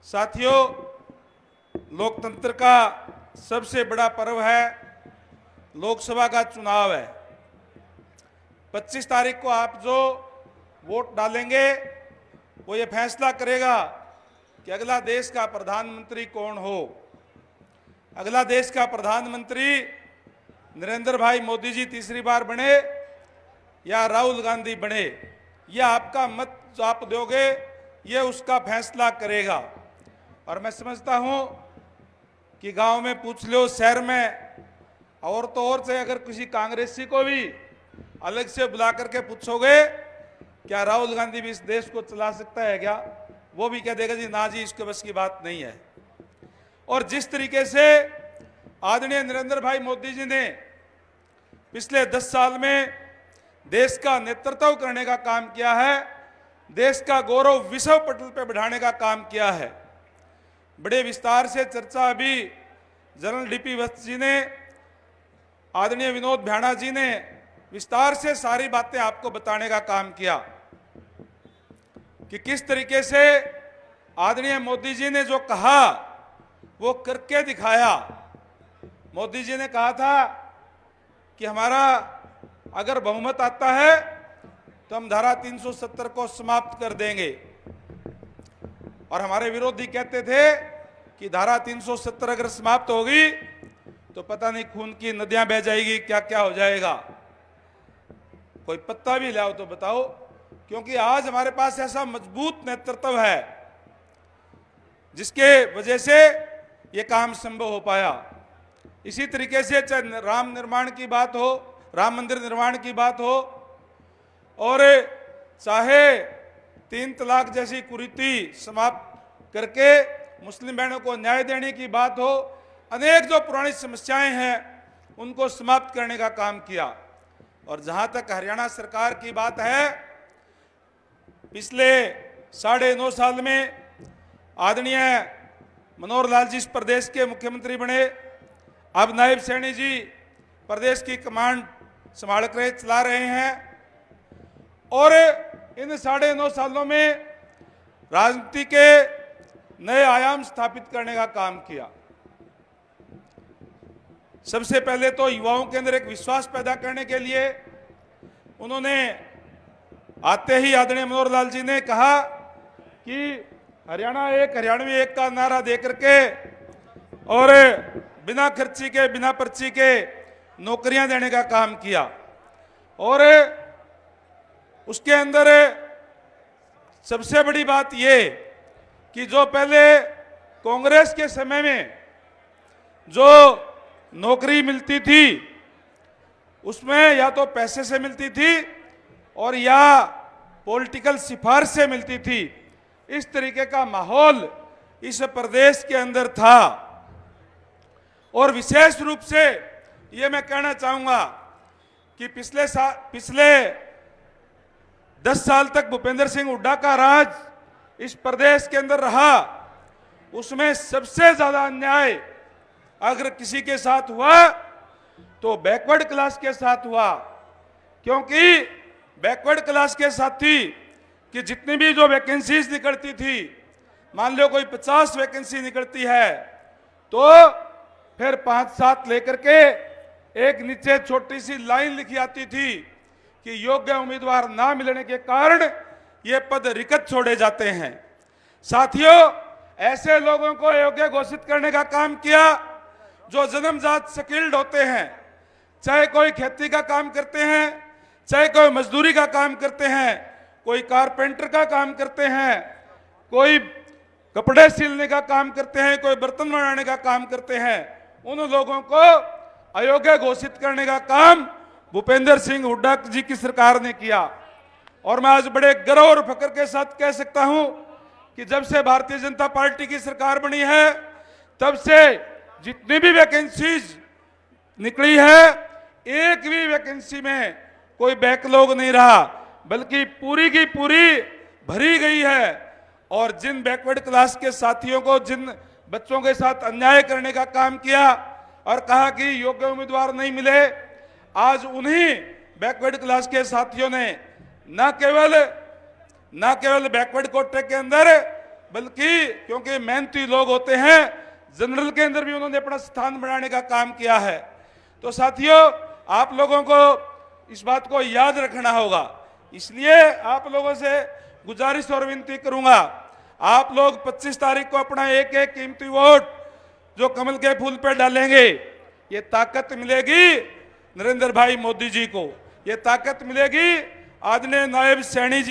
साथियों, लोकतंत्र का सबसे बड़ा पर्व है, लोकसभा का चुनाव है। 25 तारीख को आप जो वोट डालेंगे वो ये फैसला करेगा कि अगला देश का प्रधानमंत्री कौन हो। अगला देश का प्रधानमंत्री नरेंद्र भाई मोदी जी तीसरी बार बने या राहुल गांधी बने, यह आपका मत जो आप दोगे ये उसका फैसला करेगा। और मैं समझता हूं कि गांव में पूछ लो, शहर में और तो और से अगर किसी कांग्रेसी को भी अलग से बुला करके पूछोगे क्या राहुल गांधी भी इस देश को चला सकता है क्या, वो भी कह देगा जी ना जी, इसके बस की बात नहीं है। और जिस तरीके से आदरणीय नरेंद्र भाई मोदी जी ने पिछले 10 साल में देश का नेतृत्व करने का काम किया है, देश का गौरव विश्व पटल पर बढ़ाने का काम किया है। बड़े विस्तार से चर्चा अभी जनरल डीपी वत्स जी ने, आदरणीय विनोद भ्याणा जी ने विस्तार से सारी बातें आपको बताने का काम किया कि किस तरीके से आदरणीय मोदी जी ने जो कहा वो करके दिखाया। मोदी जी ने कहा था कि हमारा अगर बहुमत आता है तो हम धारा 370 को समाप्त कर देंगे, और हमारे विरोधी कहते थे कि धारा 370 अगर समाप्त होगी तो पता नहीं खून की नदियां बह जाएगी, क्या क्या हो जाएगा। कोई पत्ता भी लाओ तो बताओ, क्योंकि आज हमारे पास ऐसा मजबूत नेतृत्व है जिसके वजह से ये काम संभव हो पाया। इसी तरीके से चाहे राम निर्माण की बात हो, राम मंदिर निर्माण की बात हो, और चाहे 3 तलाक जैसी कुरीति समाप्त करके मुस्लिम बहनों को न्याय देने की बात हो, अनेक जो पुरानी समस्याएं हैं उनको समाप्त करने का काम किया। और जहां तक हरियाणा सरकार की बात है, पिछले 9.5 साल में आदरणीय मनोहर लाल जी इस प्रदेश के मुख्यमंत्री बने, अब नायब सैनी जी प्रदेश की कमांड संभाल कर चला रहे हैं, और इन 9.5 सालों में राजनीति के नए आयाम स्थापित करने का काम किया। सबसे पहले तो युवाओं के अंदर एक विश्वास पैदा करने के लिए उन्होंने आते ही आदरणीय मनोहर लाल जी ने कहा कि हरियाणा एक, हरियाणवी एक का नारा देकर के और बिना खर्ची के, बिना पर्ची के नौकरियां देने का काम किया। और उसके अंदर सबसे बड़ी बात ये कि जो पहले कांग्रेस के समय में जो नौकरी मिलती थी उसमें या तो पैसे से मिलती थी और या पॉलिटिकल सिफारिश से मिलती थी, इस तरीके का माहौल इस प्रदेश के अंदर था। और विशेष रूप से ये मैं कहना चाहूंगा कि पिछले 10 साल तक भूपेंद्र सिंह हुड्डा का राज इस प्रदेश के अंदर रहा, उसमें सबसे ज्यादा अन्याय अगर किसी के साथ हुआ तो बैकवर्ड क्लास के साथ हुआ। क्योंकि बैकवर्ड क्लास के साथ थी कि जितनी भी जो वैकेंसीज निकलती थी, मान लो कोई 50 वैकेंसी निकलती है तो फिर 5-7 लेकर के एक नीचे छोटी सी लाइन लिखी आती थी कि योग्य उम्मीदवार ना मिलने के कारण ये पद रिक्त छोड़े जाते हैं। साथियों, ऐसे लोगों को योग्य घोषित करने का काम किया जो जन्मजात स्किल्ड होते हैं, चाहे कोई खेती का काम करते हैं, चाहे कोई मजदूरी का काम करते हैं, कोई कारपेंटर का काम करते हैं, कोई कपड़े सिलने का काम करते हैं, कोई बर्तन बनाने का काम करते हैं, उन लोगों को अयोग्य घोषित करने का काम भूपेंद्र सिंह हुड्डा जी की सरकार ने किया। और मैं आज बड़े गर्व और फख्र के साथ कह सकता हूं कि जब से भारतीय जनता पार्टी की सरकार बनी है तब से जितनी भी वैकेंसीज निकली है, एक भी वैकेंसी में कोई बैकलॉग नहीं रहा, बल्कि पूरी की पूरी भरी गई है। और जिन बैकवर्ड क्लास के साथियों को, जिन बच्चों के साथ अन्याय करने का काम किया और कहा कि योग्य उम्मीदवार नहीं मिले, आज उन्हीं बैकवर्ड क्लास के साथियों ने न केवल बैकवर्ड कोटे के अंदर बल्कि क्योंकि मेहनती लोग होते हैं, जनरल के अंदर भी उन्होंने अपना स्थान बनाने का काम किया है। तो साथियों, आप लोगों को इस बात को याद रखना होगा। इसलिए आप लोगों से गुजारिश और विनती करूंगा, आप लोग 25 तारीख को अपना एक एक कीमती वोट जो कमल के फूल पे डालेंगे, ये ताकत मिलेगी नरेंद्र भाई मोदी जी को, ये ताकत मिलेगी आदरणीय नायब सैनी जी